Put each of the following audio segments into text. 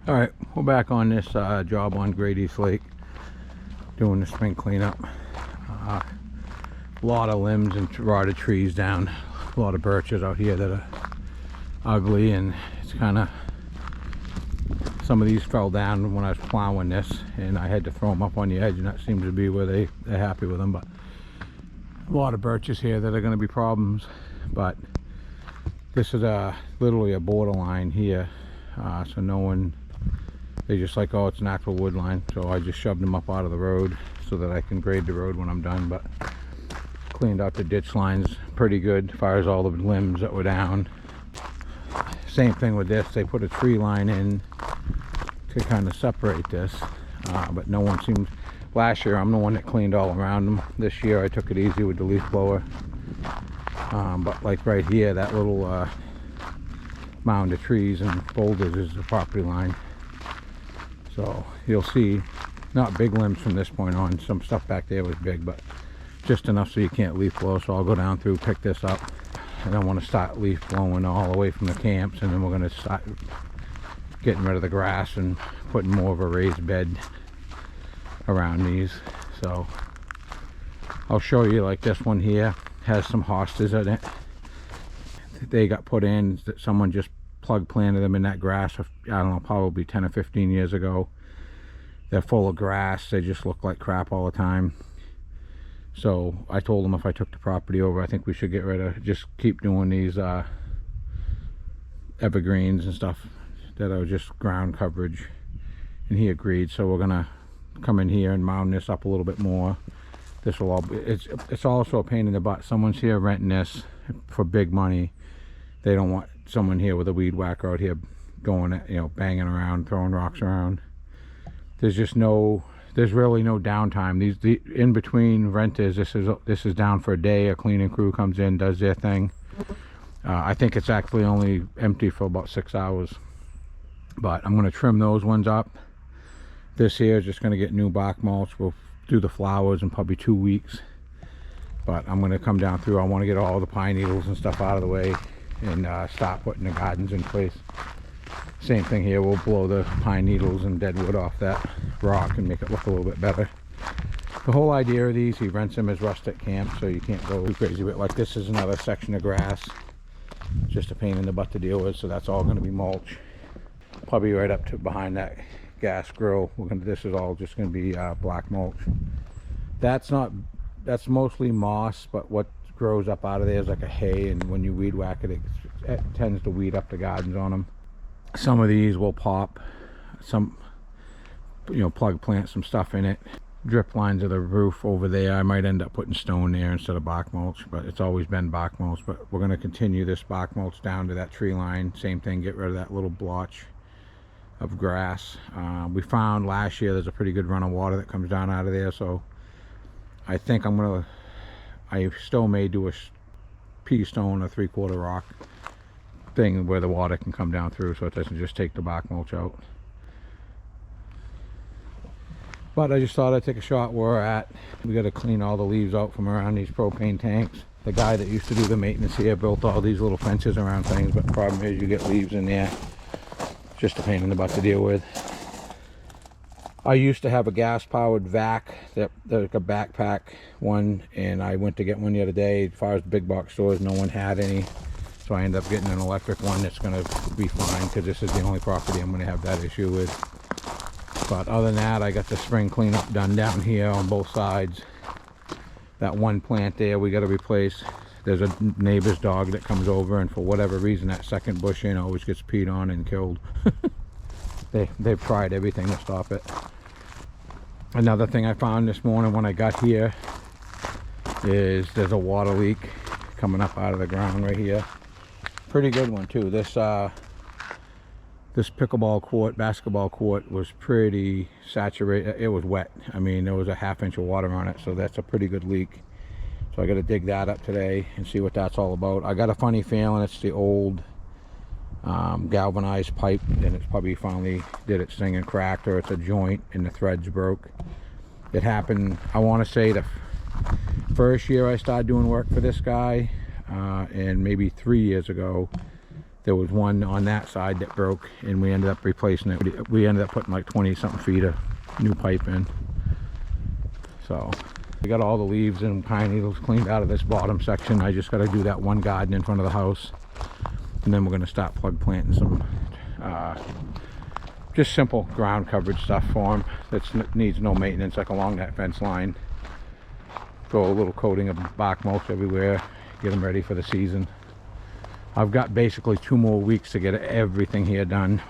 All right, we're back on this job on Great East Lake, doing the spring cleanup. A lot of limbs and rotted trees down, a lot of birches out here that are ugly, and it's kind of, some of these fell down when I was plowing this, and I had to throw them up on the edge, and that seems to be where they're happy with them. But a lot of birches here that are going to be problems. But this is literally a borderline here, so no one, they just like, oh, it's an actual wood line. So I just shoved them up out of the road so that I can grade the road when I'm done. But cleaned out the ditch lines pretty good as far as all the limbs that were down. Same thing with this, they put a tree line in to kind of separate this, but no one seems. Last year I'm the one that cleaned all around them. This year I took it easy with the leaf blower. But like right here, that little mound of trees and boulders is the property line. So you'll see not big limbs from this point on. Some stuff back there was big, but just enough so you can't leaf blow. So I'll go down through, pick this up, and I want to start leaf blowing all the way from the camps, and then we're going to start getting rid of the grass and putting more of a raised bed around these. So I'll show you, like this one here has some hostas in it. They got put in that someone just planted them in that grass, I don't know, probably 10 or 15 years ago. They're full of grass, they just look like crap all the time. So I told them if I took the property over, I think we should get rid of, just keep doing these evergreens and stuff that are just ground coverage, and he agreed. So we're gonna come in here and mound this up a little bit more. This will all be, it's also a pain in the butt. Someone's here renting this for big money. They don't want someone here with a weed whacker out here going, you know, banging around, throwing rocks around. There's just no, there's really no downtime. The in between renters, this is down for a day. A cleaning crew comes in, does their thing. I think it's actually only empty for about 6 hours. But I'm going to trim those ones up. This here is just going to get new bark mulch. We'll do the flowers in probably 2 weeks. But I'm going to come down through. I want to get all the pine needles and stuff out of the way and start putting the gardens in place. Same thing here, we'll blow the pine needles and dead wood off that rock and make it look a little bit better. The whole idea of these, he rents them as rustic camps, so you can't go too crazy with it. Like this is another section of grass, just a pain in the butt to deal with, so that's all going to be mulch. Probably right up to behind that gas grill. This is all just going to be black mulch. That's mostly moss, but what grows up out of there is like a hay, and when you weed whack it, it tends to weed up the gardens on them. Some of these will pop, some, you know, plant some stuff in it. Drip lines of the roof over there, I might end up putting stone there instead of bark mulch, but it's always been bark mulch. But we're going to continue this bark mulch down to that tree line. Same thing, get rid of that little blotch of grass. We found last year there's a pretty good run of water that comes down out of there, so I think I still may do a pea stone or 3/4 rock thing where the water can come down through, so it doesn't just take the bark mulch out. But I just thought I'd take a shot where we're at. We got to clean all the leaves out from around these propane tanks. The guy that used to do the maintenance here built all these little fences around things, but the problem is you get leaves in there. Just a pain in the butt to deal with. I used to have a gas powered vac, like a backpack one, and I went to get one the other day. As far as big box stores, no one had any, so I ended up getting an electric one that's going to be fine, because this is the only property I'm going to have that issue with. But other than that, I got the spring cleanup done down here on both sides. That one plant there we got to replace. There's a neighbor's dog that comes over, and for whatever reason that second bush in always gets peed on and killed. They've tried everything to stop it. Another thing I found this morning when I got here is there's a water leak coming up out of the ground right here. Pretty good one too. This pickleball court, basketball court was pretty saturated. It was wet. I mean, there was a 1/2 inch of water on it, so that's a pretty good leak. So I got to dig that up today and see what that's all about. I got a funny feeling it's the old galvanized pipe, and it's probably finally did its thing and cracked, or it's a joint and the threads broke. It happened, I want to say, the first year I started doing work for this guy, and maybe 3 years ago There was one on that side that broke, and we ended up replacing it. We ended up putting like 20 something feet of new pipe in. So we got all the leaves and pine needles cleaned out of this bottom section. I just got to do that one garden in front of the house, and then we're going to start plug planting some just simple ground coverage stuff for them that needs no maintenance, like along that fence line. Throw a little coating of bark mulch everywhere, get them ready for the season. I've got basically 2 more weeks to get everything here done,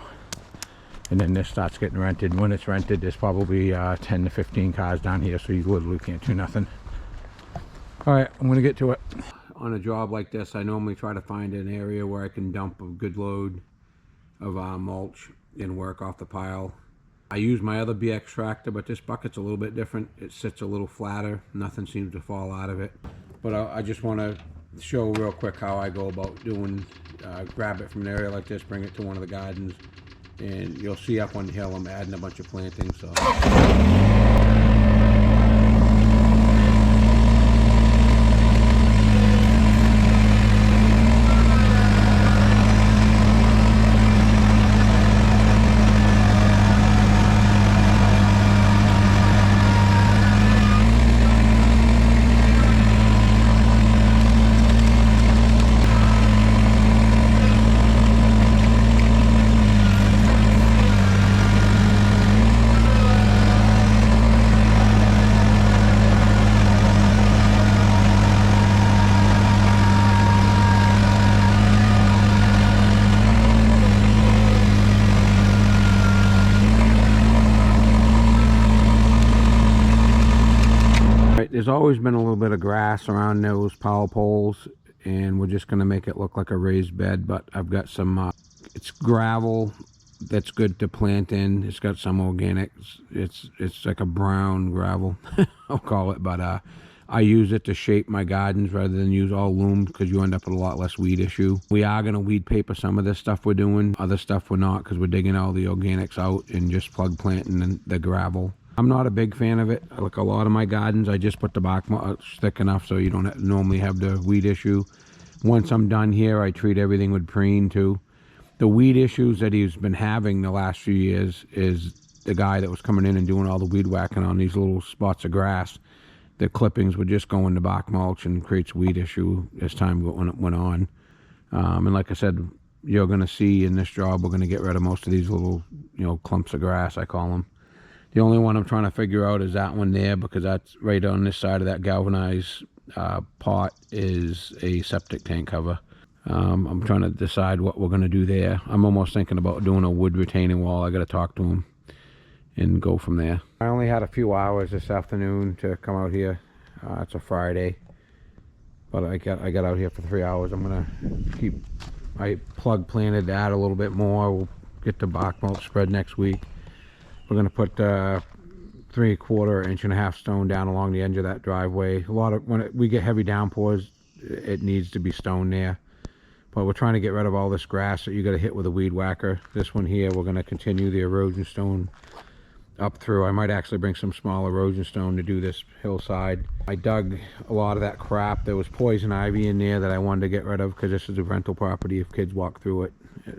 and then this starts getting rented. When it's rented, there's probably 10 to 15 cars down here, so you literally can't do nothing. All right, I'm gonna get to it. On a job like this, I normally try to find an area where I can dump a good load of mulch and work off the pile. I use my other BX tractor, but this bucket's a little bit different. It sits a little flatter. Nothing seems to fall out of it. But I just want to show real quick how I go about doing, grab it from an area like this, bring it to one of the gardens, and you'll see up on the hill I'm adding a bunch of plantings. So. There's always been a little bit of grass around those power poles, and we're just going to make it look like a raised bed. But I've got some it's gravel that's good to plant in. It's got some organics. It's like a brown gravel I'll call it, but I use it to shape my gardens rather than use all loomed, because you end up with a lot less weed issue. We are going to weed paper some of this stuff we're doing. Other stuff we're not, because we're digging all the organics out and just plug planting the gravel. I'm not a big fan of it. Like a lot of my gardens, I just put the bark mulch thick enough so you don't normally have the weed issue. Once I'm done here, I treat everything with preen too. The weed issues that he's been having the last few years is the guy that was coming in and doing all the weed whacking on these little spots of grass. The clippings would just go into bark mulch and creates weed issue as time went on. And like I said, you're going to see in this job, we're going to get rid of most of these little, clumps of grass, I call them. The only one I'm trying to figure out is that one there, because that's right on this side of that galvanized pot is a septic tank cover. I'm trying to decide what we're going to do there. I'm almost thinking about doing a wood retaining wall. I got to talk to him and go from there. I only had a few hours this afternoon to come out here. It's a Friday, but I got out here for 3 hours. I'm going to I plug planted that a little bit more. We'll get the bark mulch spread next week. We're going to put 3/4 inch and a half stone down along the edge of that driveway. When we get heavy downpours, it needs to be stone there. But we're trying to get rid of all this grass that you got to hit with a weed whacker. This one here, we're going to continue the erosion stone up through. I might actually bring some small erosion stone to do this hillside. I dug a lot of that crap. There was poison ivy in there that I wanted to get rid of, because this is a rental property if kids walk through it.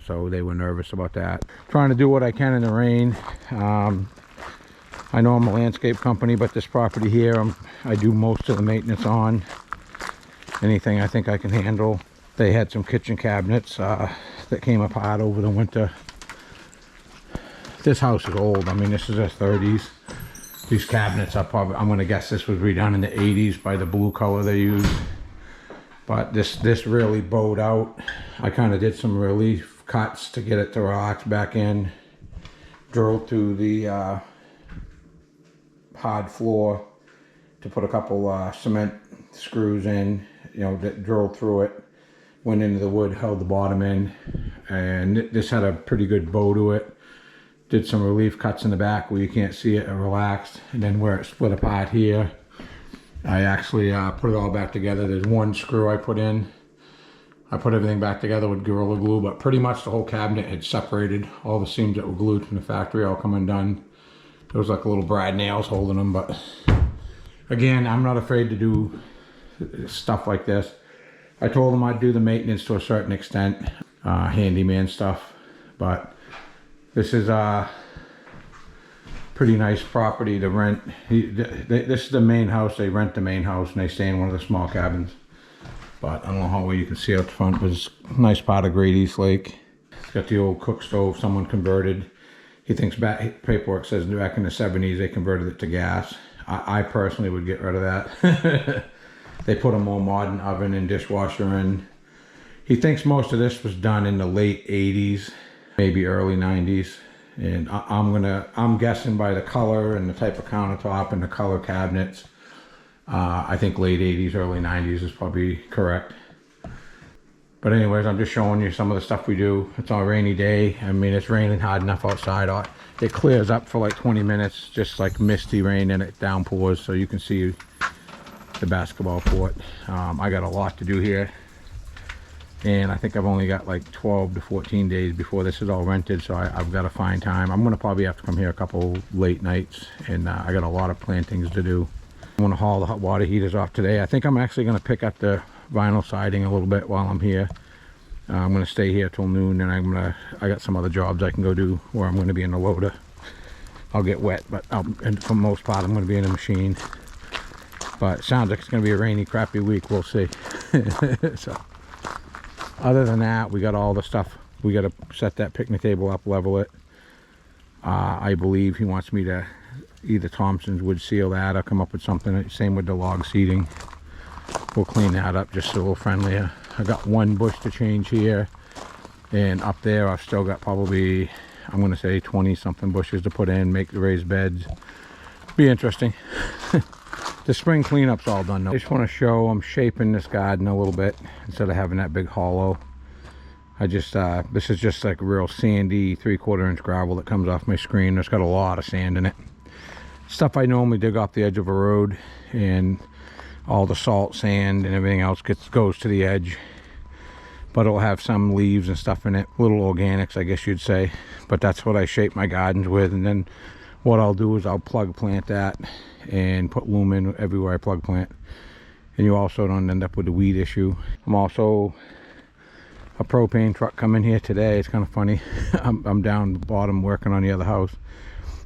So they were nervous about that. Trying to do what I can in the rain. I know I'm a landscape company, but this property here, I do most of the maintenance on. Anything I think I can handle. They had some kitchen cabinets that came apart over the winter. This house is old. I mean, this is the 30s. These cabinets are probably, I'm gonna guess this was redone in the 80s by the blue color they used. But this really bowed out. I kind of did some relief cuts to get it to relax back in. Drilled through the hard floor to put a couple cement screws in, that drilled through it. Went into the wood, held the bottom in, and this had a pretty good bow to it. Did some relief cuts in the back where you can't see it, and relaxed. And then where it split apart here, I actually put it all back together. There's one screw I put in. I put everything back together with Gorilla Glue, but pretty much the whole cabinet had separated. All the seams that were glued from the factory all come undone. There was like a little brad nails holding them, but again, I'm not afraid to do stuff like this. I told them I'd do the maintenance to a certain extent. handyman stuff. But this is a pretty nice property to rent. This is the main house. They rent the main house and they stay in one of the small cabins. But I don't know how well you can see out the front, but it's a nice part of Great East Lake. It's got the old cook stove someone converted. He thinks paperwork says back in the 70s they converted it to gas. I personally would get rid of that. They put a more modern oven and dishwasher in. He thinks most of this was done in the late 80s, maybe early 90s. And I'm guessing by the color and the type of countertop and the color cabinets, I think late 80s, early 90s is probably correct. But anyways, I'm just showing you some of the stuff we do. It's on a rainy day. I mean, it's raining hard enough outside. It clears up for like 20 minutes, just like misty rain, and it downpours, so you can see the basketball court. I got a lot to do here, and I think I've only got like 12 to 14 days before this is all rented, so I've got to find time. I'm gonna probably have to come here a couple late nights, and I got a lot of plantings to do. I'm gonna haul the hot water heaters off today. I think I'm actually gonna pick up the vinyl siding a little bit while I'm here. I'm gonna stay here till noon, and I got some other jobs I can go do where I'm gonna be in the loader. I'll get wet, but and for the most part I'm gonna be in the machine. But it sounds like it's gonna be a rainy, crappy week. We'll see. So other than that, we got all the stuff. We got to set that picnic table up, level it. I believe he wants me to either Thompson's would seal that or come up with something. Same with the log seating. We'll clean that up just a little friendlier. I got one bush to change here, and up there I've still got probably, I'm going to say 20 something bushes to put in, make the raised beds. Be interesting. The spring cleanup's all done though. I just want to show I'm shaping this garden a little bit instead of having that big hollow. I just this is just like real sandy 3/4 inch gravel that comes off my screen. It's got a lot of sand in it. Stuff I normally dig off the edge of a road, and all the salt, sand, and everything else goes to the edge. But it'll have some leaves and stuff in it, little organics I guess you'd say. But that's what I shape my gardens with, and then what I'll do is I'll plug plant that and put loom in everywhere I plug plant, and you also don't end up with the weed issue. I'm also a propane truck coming here today. It's kind of funny. I'm down the bottom working on the other house,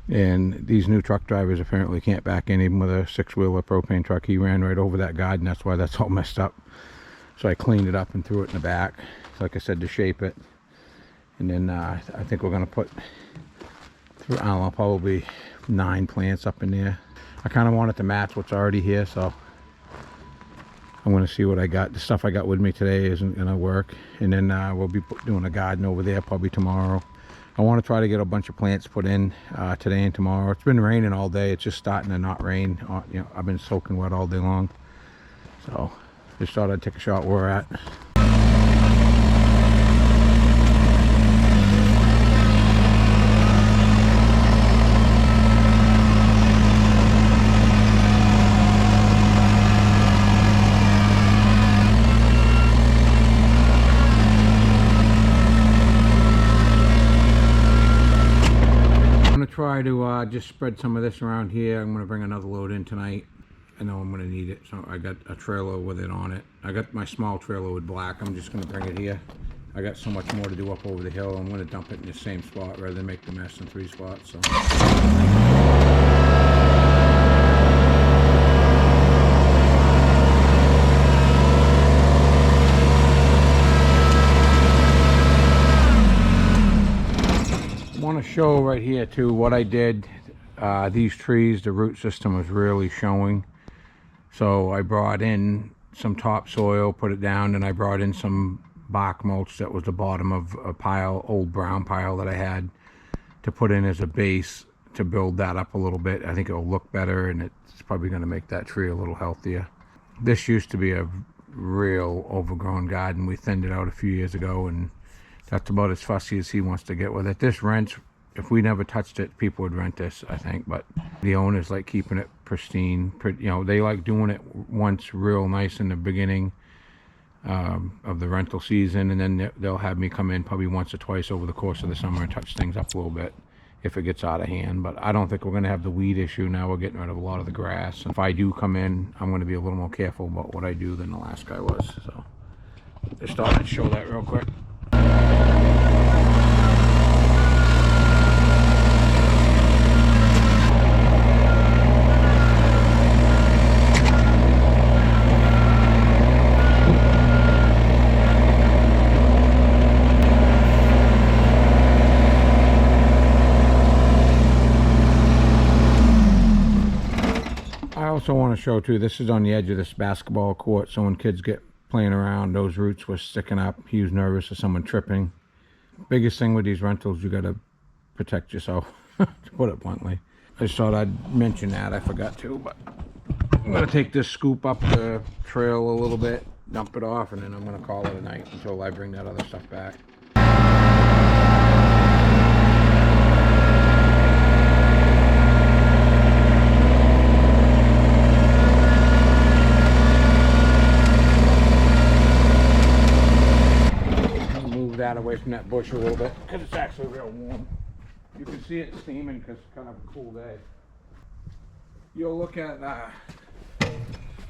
and these new truck drivers apparently can't back in even with a 6-wheeler propane truck. He ran right over that garden. That's why that's all messed up. So I cleaned it up and threw it in the back, like I said, to shape it. And then I think we're gonna put, I don't know, probably 9 plants up in there. I kind of want it to match what's already here, so I'm going to see what I got. The stuff I got with me today isn't going to work, and then we'll be doing a garden over there probably tomorrow. I want to try to get a bunch of plants put in today and tomorrow. It's been raining all day. It's just starting to not rain. You know, I've been soaking wet all day long, so just thought I'd take a shot where we're at. Try to just spread some of this around here. I'm going to bring another load in tonight. I know I'm going to need it, so I got a trailer with it on it. I got my small trailer with black. I'm just going to bring it here. I got so much more to do up over the hill. I'm going to dump it in the same spot rather than make the mess in 3 spots. So. I want to show right here too what I did. These trees, the root system was really showing, so I brought in some topsoil, put it down, and I brought in some bark mulch that was the bottom of a pile, old brown pile that I had, to put in as a base to build that up a little bit. I think it'll look better, and it's probably going to make that tree a little healthier. This used to be a real overgrown garden. We thinned it out a few years ago, and that's about as fussy as he wants to get with it. This rents, if we never touched it, people would rent this, I think. But the owners like keeping it pristine. You know, they like doing it once real nice in the beginning of the rental season, and then they'll have me come in probably once or twice over the course of the summer and touch things up a little bit if it gets out of hand. But I don't think we're going to have the weed issue now. We're getting rid of a lot of the grass. And if I do come in, I'm going to be a little more careful about what I do than the last guy was. So just thought I'd show that real quick. Also want to show too, this is on the edge of this basketball court, so when kids get playing around, those roots were sticking up. He was nervous of someone tripping. Biggest thing with these rentals, you got to protect yourself, to put it bluntly. I just thought I'd mention that. I forgot to, but I'm going to take this scoop up the trail a little bit, dump it off, and then I'm going to call it a night until I bring that other stuff back. That away from that bush a little bit because it's actually real warm. You can see it steaming because it's kind of a cool day. You'll look at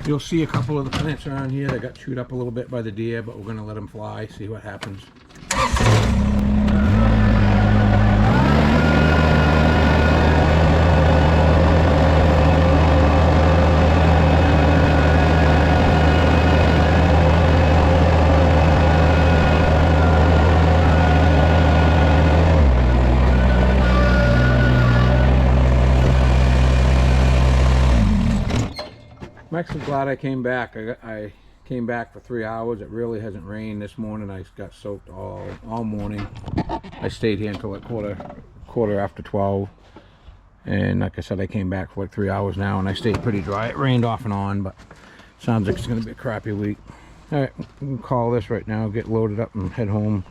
you'll see a couple of the plants around here that got chewed up a little bit by the deer, but we're going to let them fly, see what happens. I'm actually glad I came back. I came back for 3 hours. It really hasn't rained this morning. I got soaked all morning. I stayed here until like quarter after 12. And like I said, I came back for like 3 hours now, and I stayed pretty dry. It rained off and on, but sounds like it's going to be a crappy week. All right, we can call this right now, get loaded up and head home,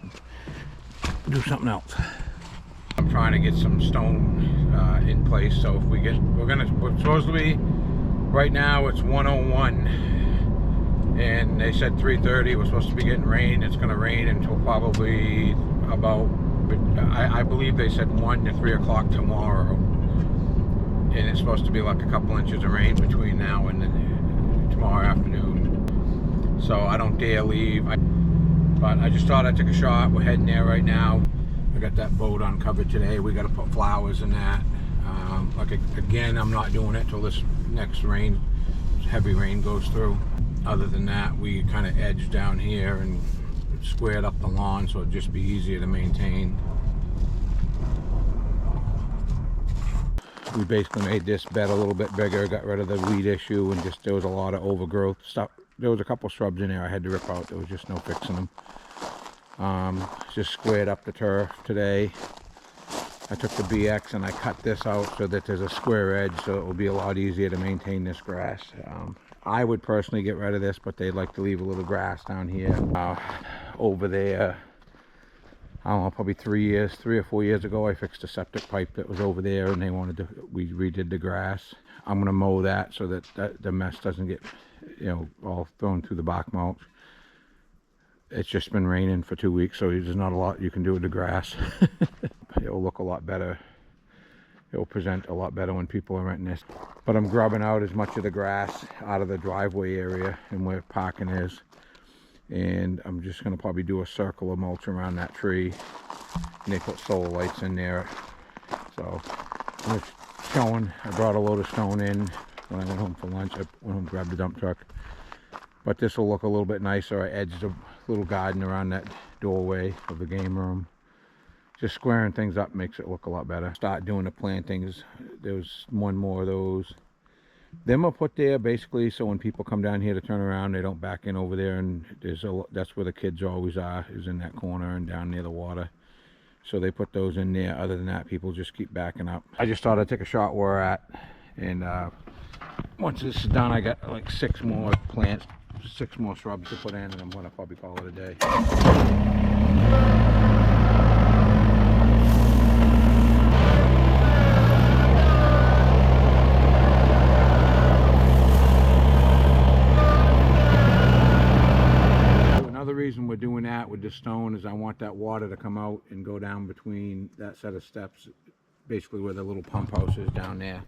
do something else. I'm trying to get some stone in place, so if we get, we're supposed to be, right now it's 101, and they said 3:30 we're supposed to be getting rain. It's going to rain until probably about, I believe they said 1 to 3 o'clock tomorrow, and it's supposed to be like a couple inches of rain between now and tomorrow afternoon. So I don't dare leave, but I just thought I'd take a shot. We're heading there right now. I got that boat uncovered today. We got to put flowers in that. Like again, I'm not doing it till this next rain, heavy rain goes through. Other than that, we kind of edged down here and squared up the lawn so it'd just be easier to maintain. We basically made this bed a little bit bigger, got rid of the weed issue, and just there was a lot of overgrowth stuff. There was a couple shrubs in there I had to rip out. There was just no fixing them. Just squared up the turf today. I took the BX and I cut this out so that there's a square edge, so it will be a lot easier to maintain this grass. I would personally get rid of this, but they'd like to leave a little grass down here. Over there, I don't know, probably 3 or 4 years ago, I fixed a septic pipe that was over there, and they wanted to, we redid the grass. I'm going to mow that so that the mess doesn't get, you know, all thrown through the bark mulch. It's just been raining for 2 weeks, so there's not a lot you can do with the grass. It'll look a lot better. It'll present a lot better when people are renting this. But I'm grubbing out as much of the grass out of the driveway area and where parking is. And I'm just going to probably do a circle of mulch around that tree. And they put solar lights in there. So I'm just showing. I brought a load of stone in when I went home for lunch. I went home and grabbed the dump truck. But this will look a little bit nicer. I edged a little garden around that doorway of the game room. Just squaring things up makes it look a lot better. Start doing the plantings. There's one more of those. Them are put there basically so when people come down here to turn around, they don't back in over there, and that's where the kids always are, is in that corner and down near the water. So they put those in there. Other than that, people just keep backing up. I just thought I'd take a shot where we're at, and once this is done, I got like 6 more plants, 6 more shrubs to put in, and I'm gonna probably call it a day. Reason we're doing that with the stone is I want that water to come out and go down between that set of steps, basically where the little pump house is down there.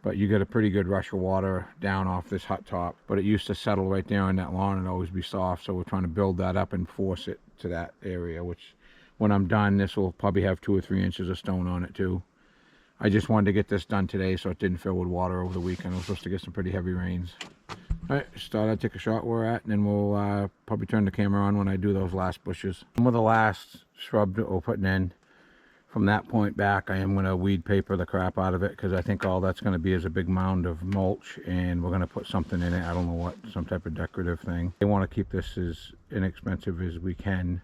But you get a pretty good rush of water down off this hut top, but it used to settle right there on that lawn and always be soft, so we're trying to build that up and force it to that area, which when I'm done, this will probably have 2 or 3 inches of stone on it too. I just wanted to get this done today so it didn't fill with water over the weekend. We're supposed to get some pretty heavy rains. Alright, just thought I'd take a shot where we're at, and then we'll probably turn the camera on when I do those last bushes. Some of the last shrub that we're putting in, From that point back, I am going to weed paper the crap out of it, because I think all that's going to be is a big mound of mulch, and we're going to put something in it. I don't know what, some type of decorative thing. They want to keep this as inexpensive as we can.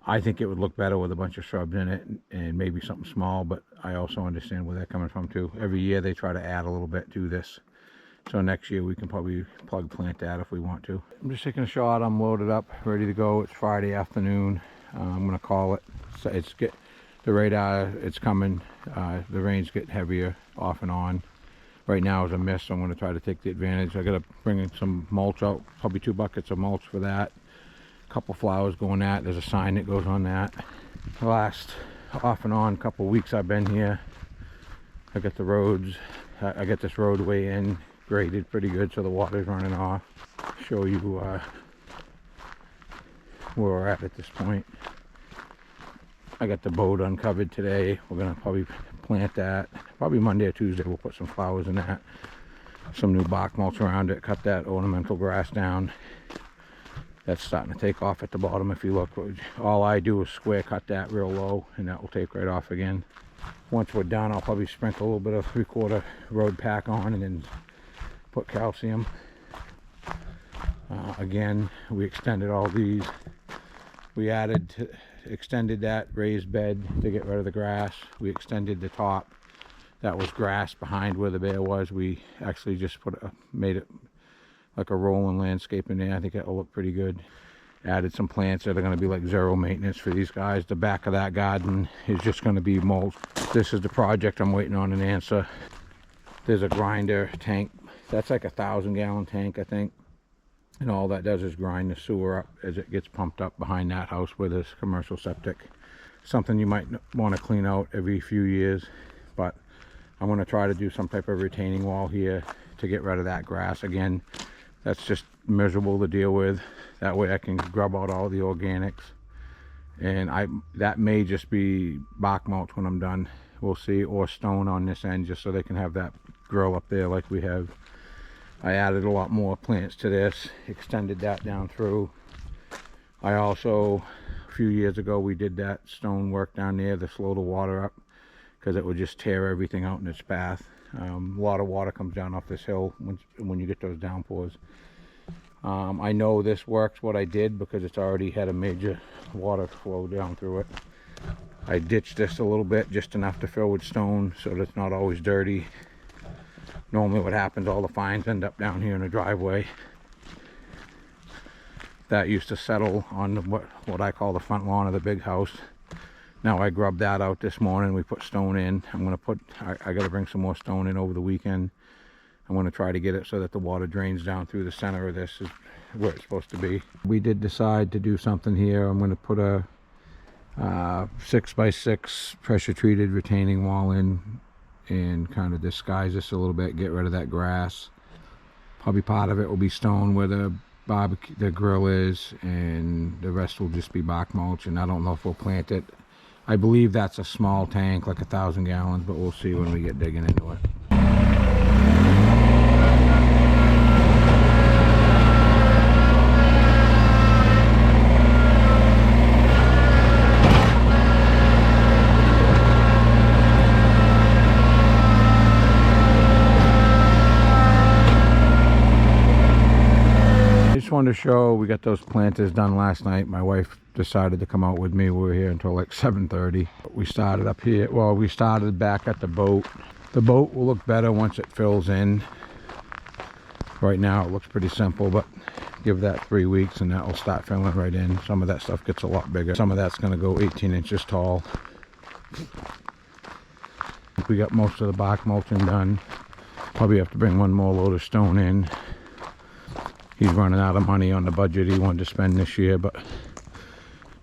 I think it would look better with a bunch of shrubs in it and maybe something small, but I also understand where they're coming from too. Every year they try to add a little bit to this. So next year we can probably plug plant that if we want to. I'm just taking a shot. I'm loaded up, ready to go. It's Friday afternoon. I'm going to call it. So the radar, it's coming. The rain's getting heavier off and on. Right now is a mist, so I'm going to try to take the advantage. I got to bring in some mulch out, probably 2 buckets of mulch for that. Couple flowers going at. There's a sign that goes on that. The last off and on couple weeks I've been here, I got the roads, I got this roadway in graded pretty good, so the water's running off. Show you where we're at this point. I got the boat uncovered today. We're gonna probably plant that. Probably Monday or Tuesday we'll put some flowers in that. Some new bark mulch around it. Cut that ornamental grass down. That's starting to take off at the bottom. If you look, all I do is square cut that real low, and that will take right off again. Once we're done, I'll probably sprinkle a little bit of 3/4 road pack on, and then put calcium. Again, we extended all these. We extended that raised bed to get rid of the grass. We extended the top. That was grass behind where the bear was. We actually just made it like a rolling landscape in there. I think that will look pretty good. Added some plants that are going to be like zero maintenance for these guys. The back of that garden is just going to be mulch. This is the project I'm waiting on an answer. There's a grinder tank. That's like a 1,000-gallon tank, I think. And all that does is grind the sewer up as it gets pumped up behind that house where there's commercial septic. Something you might want to clean out every few years. But I'm going to try to do some type of retaining wall here to get rid of that grass. Again, that's just miserable to deal with. That way I can grub out all the organics, and that may just be bark mulch when I'm done. We'll see, or stone on this end, just so they can have that grow up there like we have. I added a lot more plants to this, extended that down through. I also, a few years ago, we did that stone work down there to slow the water up, because it would just tear everything out in its path. A lot of water comes down off this hill when you get those downpours. I know this works, what I did, because it's already had a major water flow down through it. I ditched this a little bit, just enough to fill with stone so that it's not always dirty. Normally what happens, all the fines end up down here in the driveway. That used to settle on what I call the front lawn of the big house. Now I grubbed that out this morning. We put stone in. I got to bring some more stone in over the weekend. I'm going to try to get it so that the water drains down through the center of this, is where it's supposed to be. We did decide to do something here. I'm going to put a 6x6 pressure treated retaining wall in and kind of disguise this a little bit, get rid of that grass. Probably part of it will be stone where the grill is, and the rest will just be bark mulch, and I don't know if we'll plant it. I believe that's a small tank, like 1,000 gallons, but we'll see when we get digging into it. Wanted to show we got those planters done last night. My wife decided to come out with me. We were here until like 7:30. We started up here. Well, we started back at the boat. The boat will look better once it fills in. Right now it looks pretty simple, but give that 3 weeks and that will start filling right in. Some of that stuff gets a lot bigger. Some of that's going to go 18 inches tall. We got most of the bark mulching done. Probably have to bring one more load of stone in. He's running out of money on the budget he wanted to spend this year, but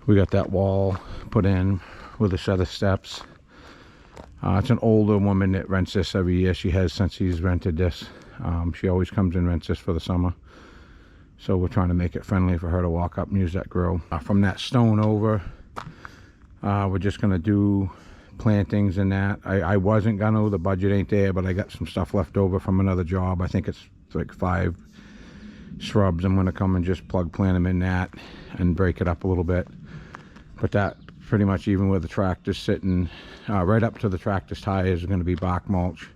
we got that wall put in with a set of steps. It's an older woman that rents this every year. She has since he's rented this. She always comes and rents this for the summer. So we're trying to make it friendly for her to walk up and use that grill. From that stone over, we're just going to do plantings and that. I wasn't going to, the budget ain't there, but I got some stuff left over from another job. I think it's like 5 shrubs. I'm going to come and just plug plant them in that and break it up a little bit. Put that pretty much even where the tractor's sitting, right up to the tractor's tires is going to be bark mulch.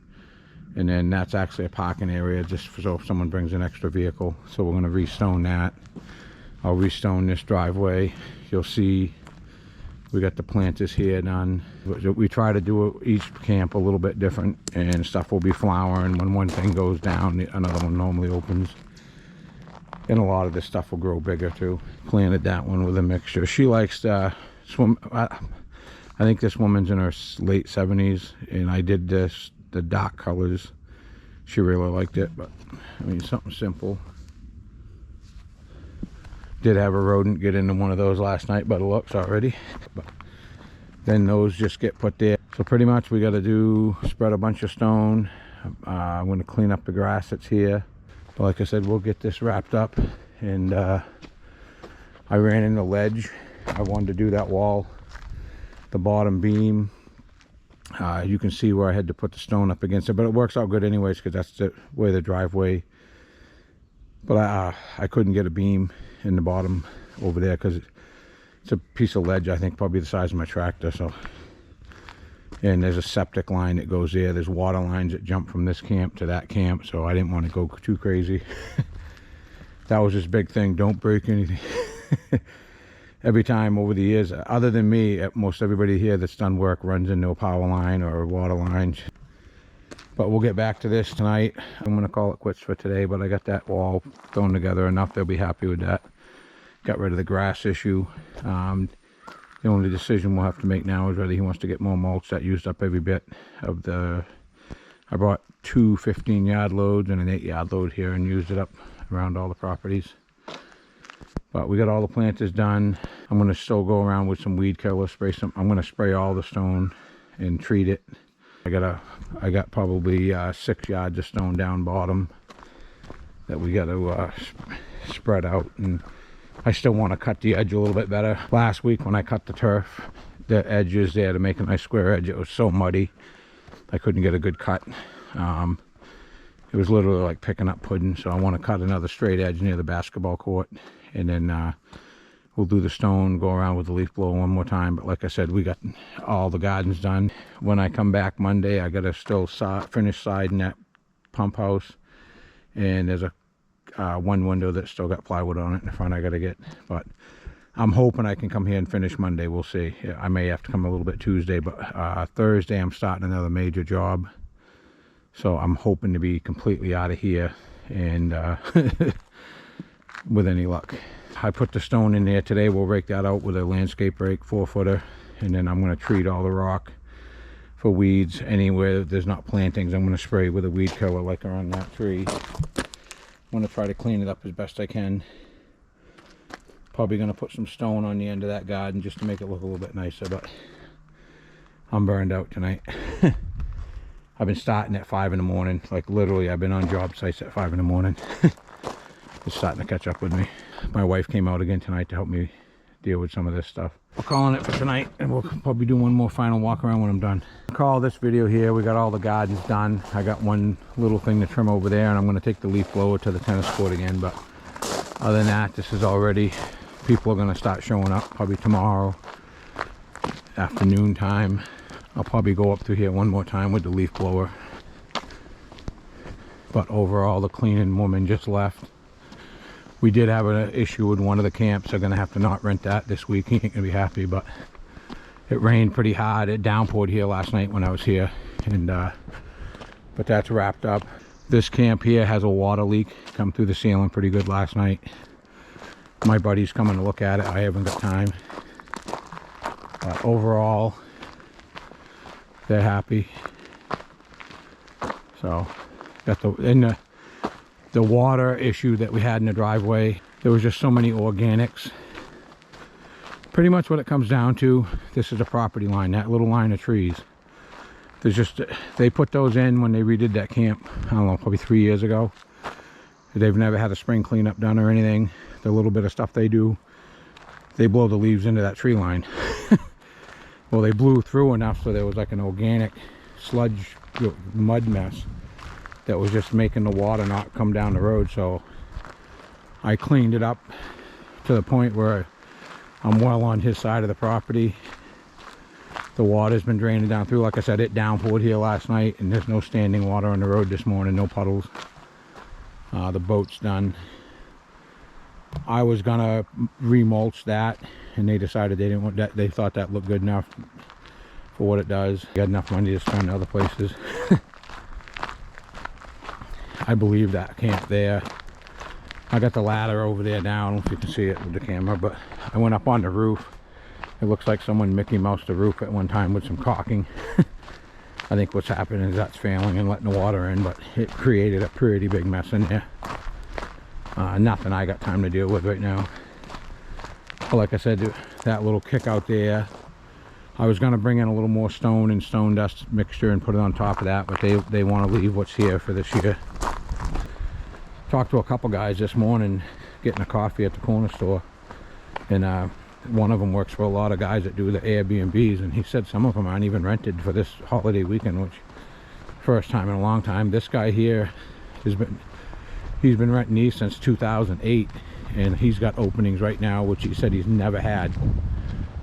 And then that's actually a parking area just for, so if someone brings an extra vehicle. So we're going to restone that. I'll restone this driveway. You'll see we got the planters here done. We try to do each camp a little bit different, and stuff will be flowering. When one thing goes down, another one normally opens. And a lot of this stuff will grow bigger too. Planted that one with a mixture. She likes to swim. I think this woman's in her late 70s, and I did this, the dark colors. She really liked it, but I mean, something simple. Did have a rodent get into one of those last night by the looks already, but then those just get put there. So pretty much we got to do, spread a bunch of stone. I'm going to clean up the grass that's here. But like I said, we'll get this wrapped up. And I ran in the ledge. I wanted to do that wall, the bottom beam. You can see where I had to put the stone up against it, but it works out good anyways because that's the way the driveway. But I couldn't get a beam in the bottom over there because it's a piece of ledge, I think probably the size of my tractor. So, and there's a septic line that goes there. There's water lines that jump from this camp to that camp, so I didn't want to go too crazy. That was this big thing, don't break anything. Every time over the years, other than me, most everybody here that's done work runs into a power line or a water line. But we'll get back to this tonight. I'm going to call it quits for today, but I got that wall thrown together enough. They'll be happy with that. Got rid of the grass issue. The only decision we'll have to make now is whether he wants to get more mulch. That used up every bit of the... I brought two 15-yard loads and an 8-yard load here and used it up around all the properties. But we got all the planters done. I'm going to still go around with some weed killer, spray some. I'm going to spray all the stone and treat it. I got probably 6 yards of stone down bottom that we got to spread out, and I still want to cut the edge a little bit better. Last week when I cut the turf, the edges there to make a nice square edge, it was so muddy I couldn't get a good cut. It was literally like picking up pudding, so I want to cut another straight edge near the basketball court, and then we'll do the stone, go around with the leaf blower one more time. But like I said, we got all the gardens done. When I come back Monday, I got to still finish siding that pump house, and there's a one window that's still got plywood on it in the front I got to get. But I'm hoping I can come here and finish Monday. We'll see. I may have to come a little bit Tuesday, but Thursday I'm starting another major job. So I'm hoping to be completely out of here, and with any luck. I put the stone in there today. We'll rake that out with a landscape rake, 4-footer, and then I'm going to treat all the rock for weeds. Anywhere there's not plantings, I'm going to spray with a weed killer like around that tree. I'm going to try to clean it up as best I can. Probably going to put some stone on the end of that garden just to make it look a little bit nicer, but I'm burned out tonight. I've been starting at 5 in the morning. Like literally, I've been on job sites at 5 in the morning. It's starting to catch up with me. My wife came out again tonight to help me deal with some of this stuff. We're calling it for tonight, and we'll probably do one more final walk around when I'm done. I'll call this video here. We got all the gardens done. I got one little thing to trim over there, and I'm going to take the leaf blower to the tennis court again. But other than that, this is already... People are going to start showing up probably tomorrow afternoon time. I'll probably go up through here one more time with the leaf blower. But overall, the cleaning woman just left. We did have an issue with one of the camps. They're going to have to not rent that this week. He ain't going to be happy, but it rained pretty hard. It downpoured here last night when I was here. And but that's wrapped up. This camp here has a water leak. Come through the ceiling pretty good last night. My buddy's coming to look at it. I haven't got time. But overall, they're happy. So got the water issue that we had in the driveway. There was just so many organics. Pretty much what it comes down to, this is a property line, that little line of trees. There's just, they put those in when they redid that camp, I don't know, probably 3 years ago. They've never had a spring cleanup done or anything. The little bit of stuff they do, they blow the leaves into that tree line. Well, they blew through enough so there was like an organic sludge mud mess that was just making the water not come down the road. So I cleaned it up to the point where I'm well on his side of the property, The water's been draining down through. Like I said, it downpoured here last night, and there's no standing water on the road this morning, no puddles. The boat's done. I was gonna remulch that, and they decided they didn't want that. They thought that looked good enough for what it does. Got enough money to spend other places. I believe that camp there. I got the ladder over there now. I don't know if you can see it with the camera, but I went up on the roof. It looks like someone Mickey Moused the roof at one time with some caulking. I think what's happening is that's failing and letting the water in, but it created a pretty big mess in there. Nothing I got time to deal with right now. But like I said, that little kick out there, I was going to bring in a little more stone and stone dust mixture and put it on top of that, but they want to leave what's here for this year. Talked to a couple guys this morning getting a coffee at the corner store, and one of them works for a lot of guys that do the Airbnbs, and he said some of them aren't even rented for this holiday weekend, which first time in a long time. This guy here he's been renting these since 2008, and he's got openings right now which he said he's never had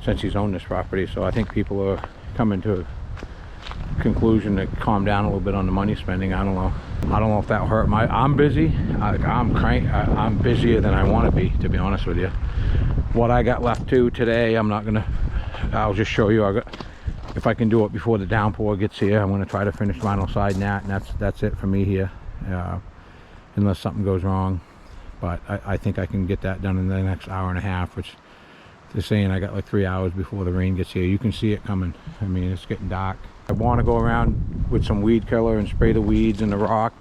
since he's owned this property. So I think people are coming to a conclusion to calm down a little bit on the money spending. I don't know if that hurt I'm busy. I'm busier than I want to be honest with you. What I got left to today, I'll just show you. If I can do it before the downpour gets here, I'm going to try to finish vinyl siding that, and that's it for me here, unless something goes wrong. But I think I can get that done in the next hour and a half, which they're saying I got like 3 hours before the rain gets here. You can see it coming. I mean, it's getting dark. I want to go around with some weed killer and spray the weeds and the rock.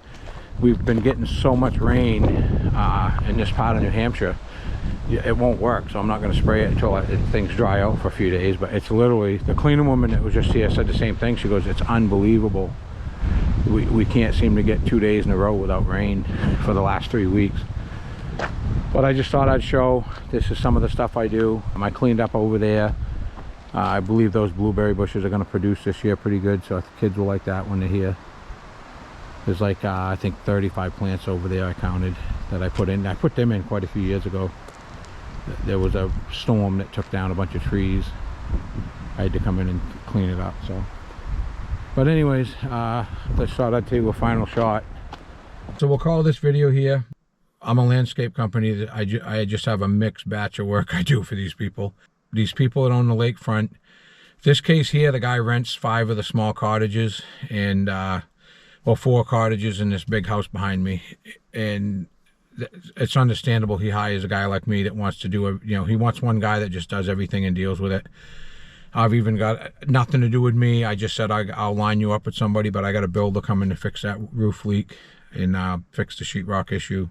We've been getting so much rain in this part of New Hampshire, it won't work, so I'm not going to spray it until things dry out for a few days. But it's literally, the cleaning woman that was just here said the same thing. She goes, it's unbelievable. We can't seem to get 2 days in a row without rain for the last 3 weeks. But I just thought I'd show, this is some of the stuff I do. I cleaned up over there. I believe those blueberry bushes are going to produce this year pretty good, so the kids will like that when they're here. There's like I think 35 plants over there I counted that I put in. I put them in quite a few years ago. There was a storm that took down a bunch of trees. I had to come in and clean it up. So, but anyways, let's thought I'd take a final shot. So we'll call this video here. I'm a landscape company that I just have a mixed batch of work I do for these people. These people that own the lakefront. This case here, the guy rents 5 of the small cottages, and well, 4 cottages in this big house behind me, and it's understandable he hires a guy like me that wants to do he wants one guy that just does everything and deals with it. I've even got nothing to do with me. I just said I'll line you up with somebody, but I got a builder coming to fix that roof leak and fix the sheetrock issue.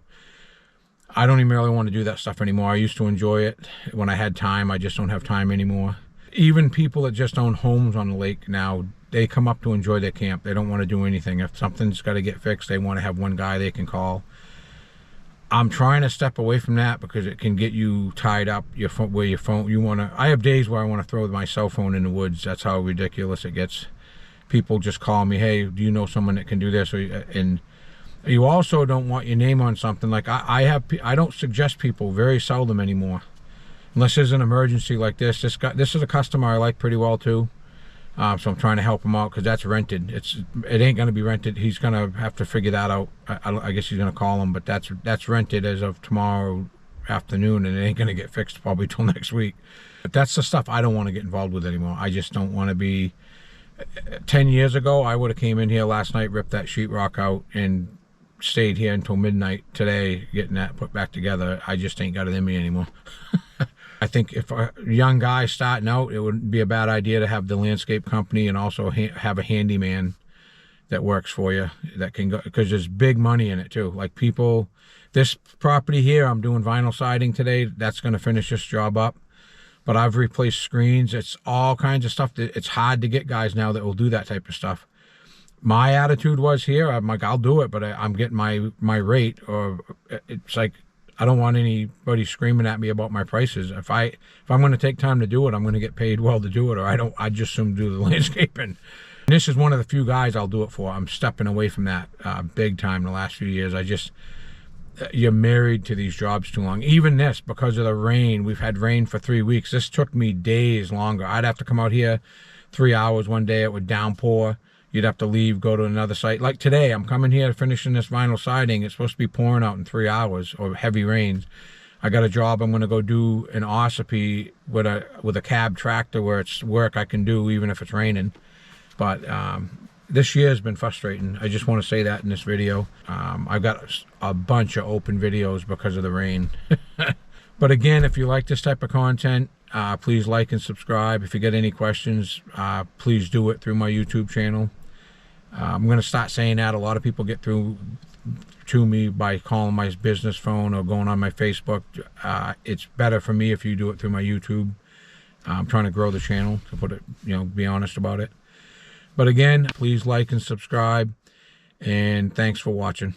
I don't even really want to do that stuff anymore. I used to enjoy it when I had time. I just don't have time anymore. Even people that just own homes on the lake now, they come up to enjoy their camp. They don't want to do anything. If something's got to get fixed, they want to have one guy they can call. I'm trying to step away from that because it can get you tied up. I have days where I want to throw my cell phone in the woods. That's how ridiculous it gets. People just call me, hey, do you know someone that can do this? And you also don't want your name on something. Like I don't suggest people very seldom anymore, unless there's an emergency like this. This is a customer I like pretty well too. So I'm trying to help him out because that's rented. It ain't going to be rented. He's going to have to figure that out. I guess he's going to call him, but that's rented as of tomorrow afternoon, and it ain't going to get fixed probably till next week. But that's the stuff I don't want to get involved with anymore. I just don't want to be. 10 years ago, I would have came in here last night, ripped that sheetrock out, and stayed here until midnight today getting that put back together. I just ain't got it in me anymore. I think if a young guy starting out, it would be a bad idea to have the landscape company and also have a handyman that works for you that can go, because there's big money in it too. Like people, this property here, I'm doing vinyl siding today. That's going to finish this job up. But I've replaced screens. It's all kinds of stuff. It's hard to get guys now that will do that type of stuff. My attitude was here, I'm like, I'll do it, but I'm getting my rate, or it's like, I don't want anybody screaming at me about my prices. If I'm going to take time to do it, I'm going to get paid well to do it, or I just assume do the landscaping. And this is one of the few guys I'll do it for. I'm stepping away from that big time the last few years. You're married to these jobs too long. Even this, because of the rain, we've had rain for 3 weeks. This took me days longer. I'd have to come out here 3 hours one day. It would downpour. You'd have to leave, go to another site. Like today, I'm coming here finishing this vinyl siding. It's supposed to be pouring out in 3 hours or heavy rains. I got a job I'm going to go do in Ossipee with a cab tractor where it's work I can do even if it's raining. But this year has been frustrating. I just want to say that in this video. I've got a bunch of open videos because of the rain. But again, if you like this type of content, please like and subscribe. If you get any questions, please do it through my YouTube channel. I'm going to start saying that. A lot of people get through to me by calling my business phone or going on my Facebook. It's better for me if you do it through my YouTube. I'm trying to grow the channel, to put it, be honest about it. But again, please like and subscribe, and thanks for watching.